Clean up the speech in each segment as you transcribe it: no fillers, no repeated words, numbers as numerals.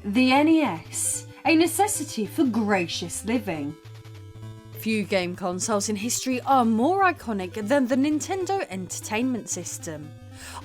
The NES, a necessity for gracious living. Few game consoles in history are more iconic than the Nintendo Entertainment System.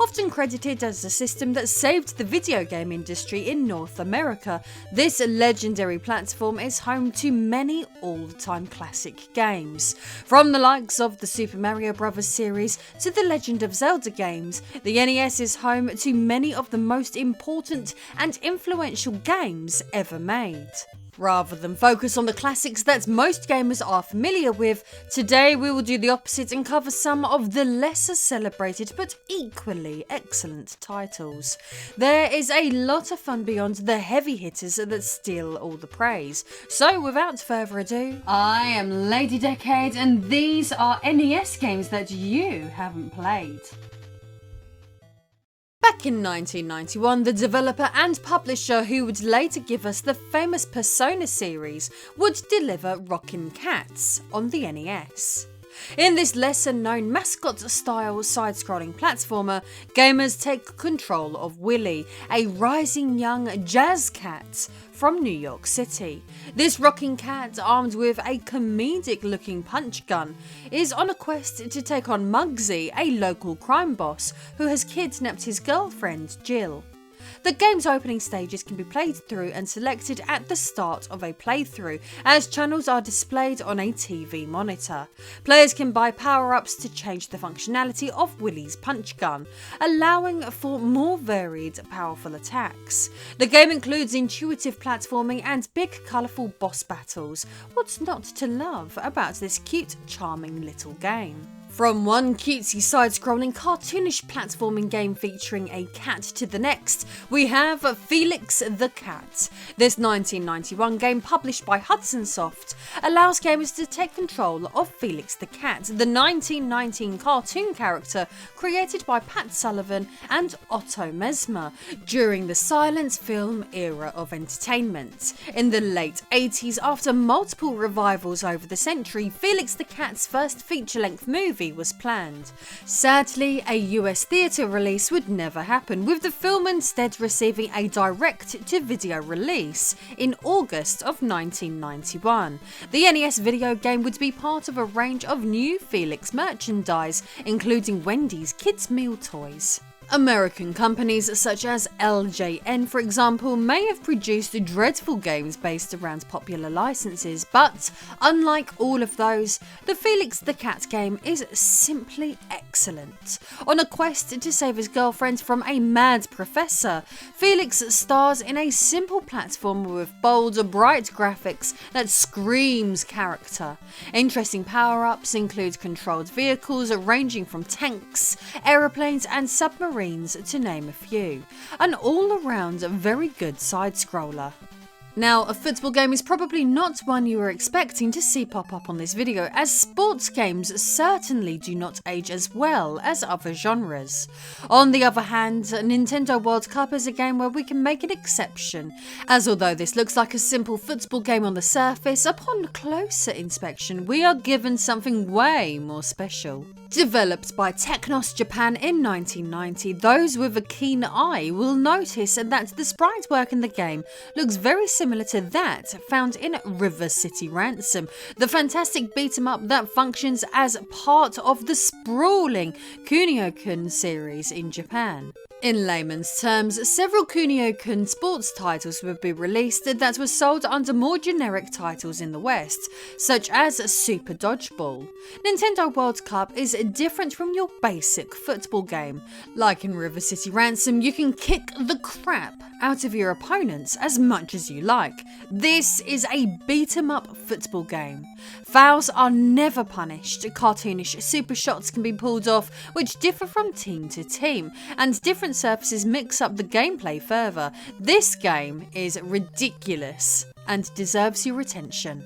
Often credited as the system that saved the video game industry in North America, this legendary platform is home to many all-time classic games. From the likes of the Super Mario Bros. Series to the Legend of Zelda games, the NES is home to many of the most important and influential games ever made. Rather than focus on the classics that most gamers are familiar with, today we will do the opposite and cover some of the lesser celebrated but equally excellent titles. There is a lot of fun beyond the heavy hitters that steal all the praise. So without further ado, I am Lady Decade and these are NES games that you haven't played. Back in 1991, the developer and publisher who would later give us the famous Persona series would deliver Rockin Cats on the NES. In this lesser known mascot-style side-scrolling platformer, gamers take control of Willie, a rising young jazz cat from New York City. This rocking cat, armed with a comedic-looking punch gun, is on a quest to take on Muggsy, a local crime boss who has kidnapped his girlfriend, Jill. The game's opening stages can be played through and selected at the start of a playthrough, as channels are displayed on a TV monitor. Players can buy power-ups to change the functionality of Willie's punch gun, allowing for more varied, powerful attacks. The game includes intuitive platforming and big, colourful boss battles. What's not to love about this cute, charming little game? From one cutesy side-scrolling cartoonish platforming game featuring a cat to the next, we have Felix the Cat. This 1991 game, published by Hudson Soft, allows gamers to take control of Felix the Cat, the 1919 cartoon character created by Pat Sullivan and Otto Mesmer during the silent film era of entertainment. In the late 80s, after multiple revivals over the century, Felix the Cat's first feature-length movie was planned. Sadly, a US theatre release would never happen, with the film instead receiving a direct-to-video release in August of 1991. The NES video game would be part of a range of new Felix merchandise, including Wendy's kids' meal toys. American companies such as LJN, for example, may have produced dreadful games based around popular licenses, but unlike all of those, the Felix the Cat game is simply excellent. On a quest to save his girlfriend from a mad professor, Felix stars in a simple platformer with bold, bright graphics that screams character. Interesting power-ups include controlled vehicles ranging from tanks, aeroplanes and submarines, to name a few. An all-around very good side-scroller. Now, a football game is probably not one you were expecting to see pop up on this video, as sports games certainly do not age as well as other genres. On the other hand, Nintendo World Cup is a game where we can make an exception, as although this looks like a simple football game on the surface, upon closer inspection we are given something way more special. Developed by Technos Japan in 1990, those with a keen eye will notice that the sprite work in the game looks very similar to that found in River City Ransom, the fantastic beat-em-up that functions as part of the sprawling Kunio-kun series in Japan. In layman's terms, several Kunio-kun sports titles would be released that were sold under more generic titles in the West, such as Super Dodgeball. Nintendo World Cup is different from your basic football game. Like in River City Ransom, you can kick the crap out of your opponents as much as you like. This is a beat-em-up football game. Fouls are never punished, cartoonish super shots can be pulled off, which differ from team to team, and different surfaces mix up the gameplay further. This game is ridiculous and deserves your attention.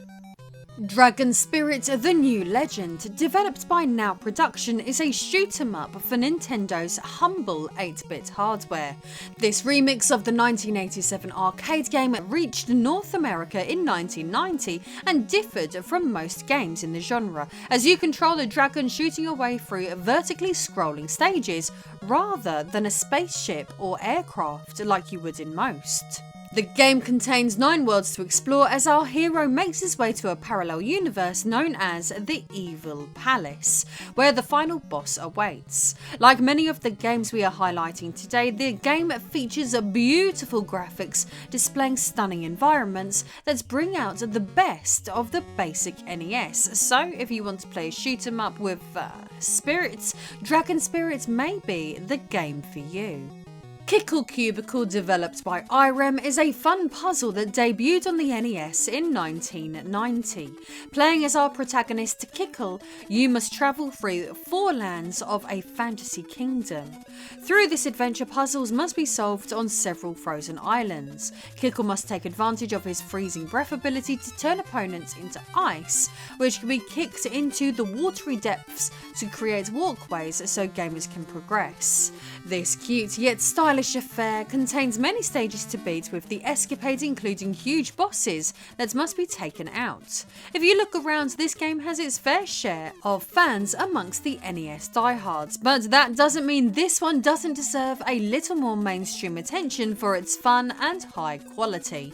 Dragon Spirit: The New Legend, developed by Now Production, is a shoot-'em-up for Nintendo's humble 8-bit hardware. This remix of the 1987 arcade game reached North America in 1990 and differed from most games in the genre, as you control a dragon shooting your way through vertically scrolling stages rather than a spaceship or aircraft like you would in most. The game contains 9 worlds to explore as our hero makes his way to a parallel universe known as the Evil Palace, where the final boss awaits. Like many of the games we are highlighting today, the game features beautiful graphics displaying stunning environments that bring out the best of the basic NES. So if you want to play a shoot 'em up with spirits, Dragon Spirits may be the game for you. Kickle Cubicle, developed by IREM, is a fun puzzle that debuted on the NES in 1990. Playing as our protagonist Kickle, you must travel through 4 lands of a fantasy kingdom. Through this adventure, puzzles must be solved on several frozen islands. Kickle must take advantage of his freezing breath ability to turn opponents into ice, which can be kicked into the watery depths to create walkways so gamers can progress. This cute yet stylish affair contains many stages to beat, with the escapades including huge bosses that must be taken out. If you look around, this game has its fair share of fans amongst the NES diehards, but that doesn't mean this one doesn't deserve a little more mainstream attention for its fun and high quality.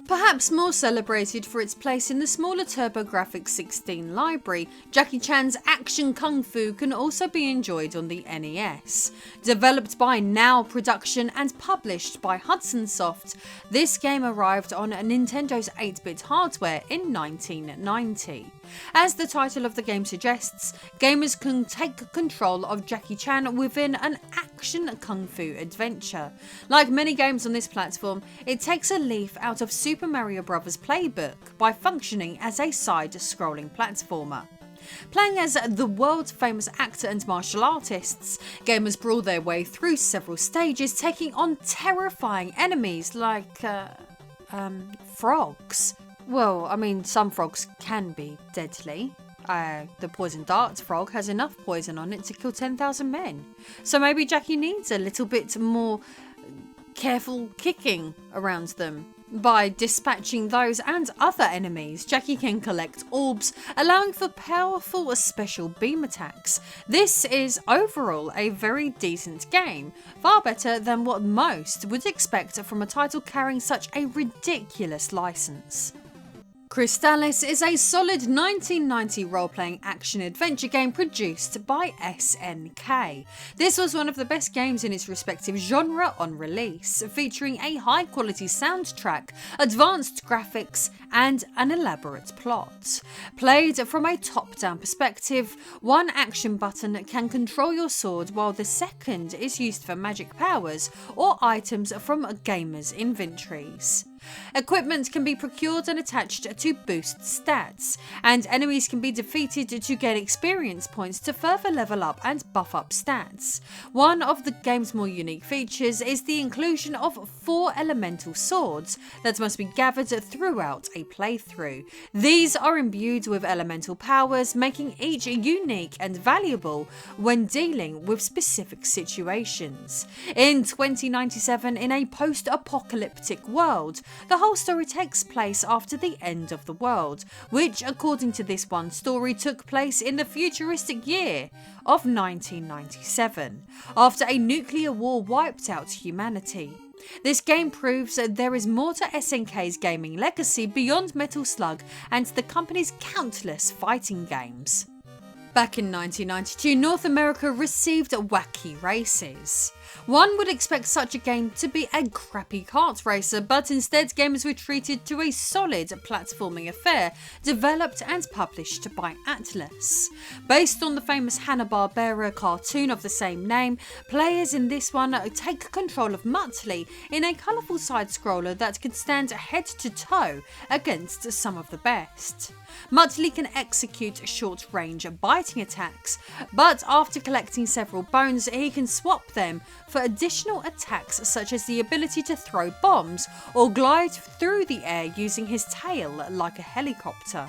Perhaps more celebrated for its place in the smaller TurboGrafx 16 library, Jackie Chan's action kung fu can also be enjoyed on the NES. Developed by Now Production and published by Hudson Soft, this game arrived on Nintendo's 8-bit hardware in 1990. As the title of the game suggests, gamers can take control of Jackie Chan within an action kung fu adventure. Like many games on this platform, it takes a leaf out of Super Mario Bros. Playbook by functioning as a side-scrolling platformer. Playing as the world famous actor and martial artists, gamers brawl their way through several stages, taking on terrifying enemies like frogs. Well, I mean, some frogs can be deadly. The poison dart frog has enough poison on it to kill 10,000 men. So maybe Jackie needs a little bit more careful kicking around them. By dispatching those and other enemies, Jackie can collect orbs, allowing for powerful special beam attacks. This is overall a very decent game, far better than what most would expect from a title carrying such a ridiculous license. Crystalis is a solid 1990 role-playing action-adventure game produced by SNK. This was one of the best games in its respective genre on release, featuring a high-quality soundtrack, advanced graphics, and an elaborate plot. Played from a top-down perspective, one action button can control your sword while the second is used for magic powers or items from gamers' inventories. Equipment can be procured and attached to boost stats, and enemies can be defeated to gain experience points to further level up and buff up stats. One of the game's more unique features is the inclusion of 4 elemental swords that must be gathered throughout a playthrough. These are imbued with elemental powers, making each unique and valuable when dealing with specific situations. In 2097, in a post-apocalyptic world, the whole story takes place after the end of the world, which, according to this one story, took place in the futuristic year of 1997, after a nuclear war wiped out humanity. This game proves that there is more to SNK's gaming legacy beyond Metal Slug and the company's countless fighting games. Back in 1992, North America received Wacky Races. One would expect such a game to be a crappy kart racer, but instead gamers were treated to a solid platforming affair developed and published by Atlus. Based on the famous Hanna-Barbera cartoon of the same name, players in this one take control of Muttley in a colourful side-scroller that can stand head to toe against some of the best. Muttley can execute short-range biting attacks, but after collecting several bones, he can swap them for additional attacks such as the ability to throw bombs or glide through the air using his tail like a helicopter.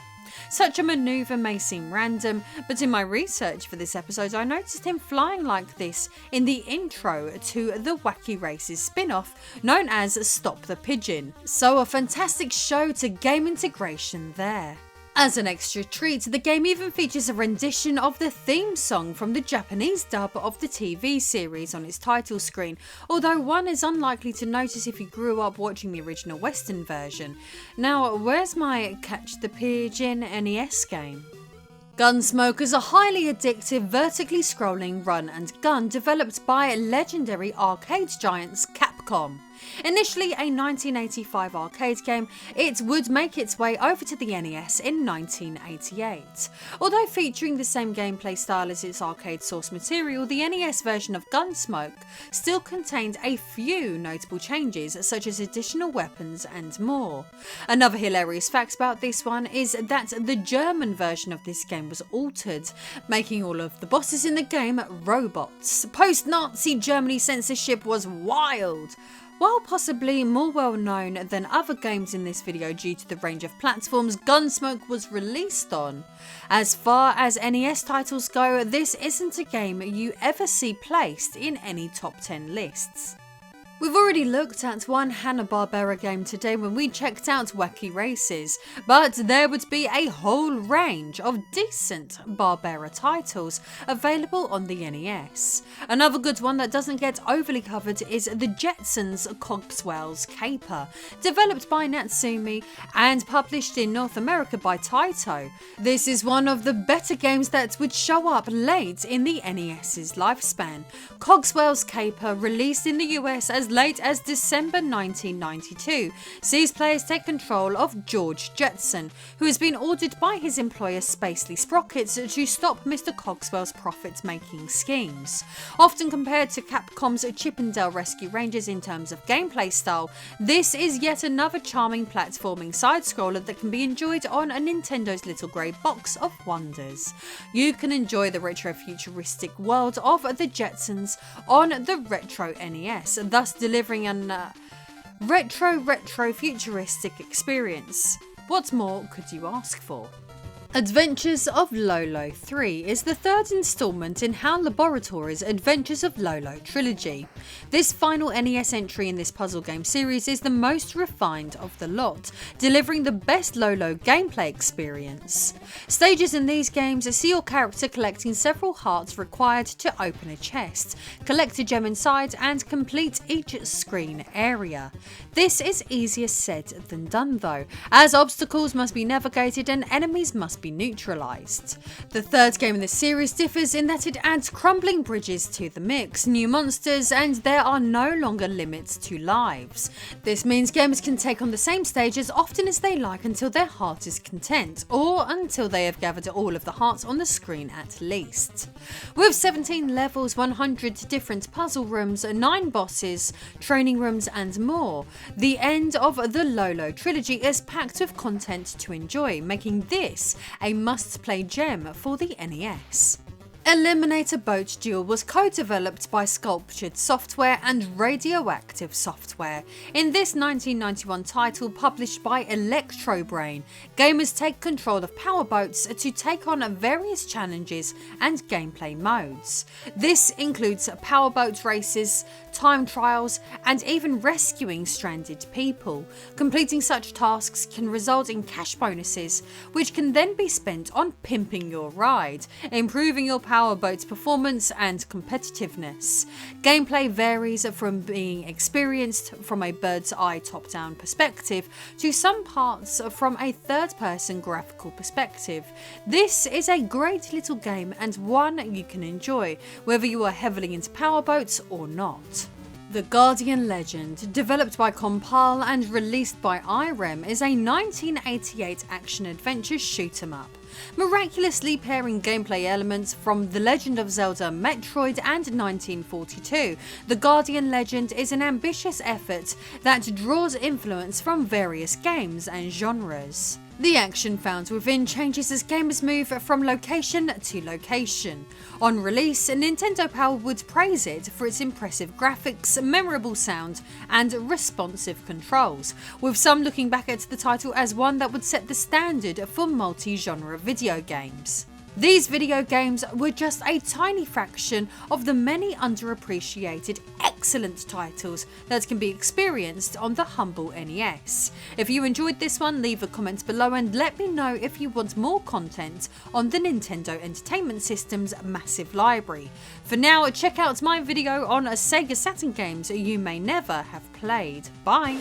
Such a manoeuvre may seem random, but in my research for this episode I noticed him flying like this in the intro to the Wacky Races spin-off known as Stop the Pigeon, so a fantastic show to game integration there. As an extra treat, the game even features a rendition of the theme song from the Japanese dub of the TV series on its title screen, although one is unlikely to notice if you grew up watching the original Western version. Now, where's my Catch the Pigeon NES game? Gunsmoke is a highly addictive, vertically scrolling run and gun developed by legendary arcade giants Capcom. Initially a 1985 arcade game, it would make its way over to the NES in 1988. Although featuring the same gameplay style as its arcade source material, the NES version of Gunsmoke still contained a few notable changes, such as additional weapons and more. Another hilarious fact about this one is that the German version of this game was altered, making all of the bosses in the game robots. Post-Nazi Germany censorship was wild. While possibly more well known than other games in this video due to the range of platforms Gunsmoke was released on, as far as NES titles go, this isn't a game you ever see placed in any top 10 lists. We've already looked at one Hanna-Barbera game today when we checked out Wacky Races, but there would be a whole range of decent Barbera titles available on the NES. Another good one that doesn't get overly covered is the Jetsons Cogswell's Caper, developed by Natsumi and published in North America by Taito. This is one of the better games that would show up late in the NES's lifespan. Cogswell's Caper, released in the US as late as December 1992, sees players take control of George Jetson, who has been ordered by his employer Spacely Sprockets to stop Mr. Cogswell's profit-making schemes. Often compared to Capcom's Chip 'n Dale Rescue Rangers in terms of gameplay style, this is yet another charming platforming side-scroller that can be enjoyed on a Nintendo's little grey box of wonders. You can enjoy the retro-futuristic world of the Jetsons on the Retro NES, thus delivering an retro-futuristic experience. What more could you ask for? Adventures of Lolo 3 is the third installment in HAL Laboratories' Adventures of Lolo trilogy. This final NES entry in this puzzle game series is the most refined of the lot, delivering the best Lolo gameplay experience. Stages in these games see your character collecting several hearts required to open a chest, collect a gem inside, and complete each screen area. This is easier said than done though, as obstacles must be navigated and enemies must be neutralised. The third game in the series differs in that it adds crumbling bridges to the mix, new monsters, and there are no longer limits to lives. This means gamers can take on the same stage as often as they like until their heart is content, or until they have gathered all of the hearts on the screen at least. With 17 levels, 100 different puzzle rooms, 9 bosses, training rooms and more, the end of the Lolo trilogy is packed with content to enjoy, making this a must-play gem for the NES. Eliminator Boat Duel was co-developed by Sculptured Software and Radioactive Software. In this 1991 title published by Electrobrain, gamers take control of powerboats to take on various challenges and gameplay modes. This includes powerboat races, time trials, and even rescuing stranded people. Completing such tasks can result in cash bonuses, which can then be spent on pimping your ride, improving your powerboat's performance and competitiveness. Gameplay varies from being experienced from a bird's eye top-down perspective to some parts from a third-person graphical perspective. This is a great little game and one you can enjoy, whether you are heavily into powerboats or not. The Guardian Legend, developed by Compile and released by IREM, is a 1988 action-adventure shoot-'em-up, miraculously pairing gameplay elements from The Legend of Zelda, Metroid and 1942. The Guardian Legend is an ambitious effort that draws influence from various games and genres. The action found within changes as gamers move from location to location. On release, Nintendo Power would praise it for its impressive graphics, memorable sound, and responsive controls, with some looking back at the title as one that would set the standard for multi-genre video games. These video games were just a tiny fraction of the many underappreciated excellent titles that can be experienced on the humble NES. If you enjoyed this one, leave a comment below and let me know if you want more content on the Nintendo Entertainment System's massive library. For now, check out my video on Sega Saturn games you may never have played. Bye!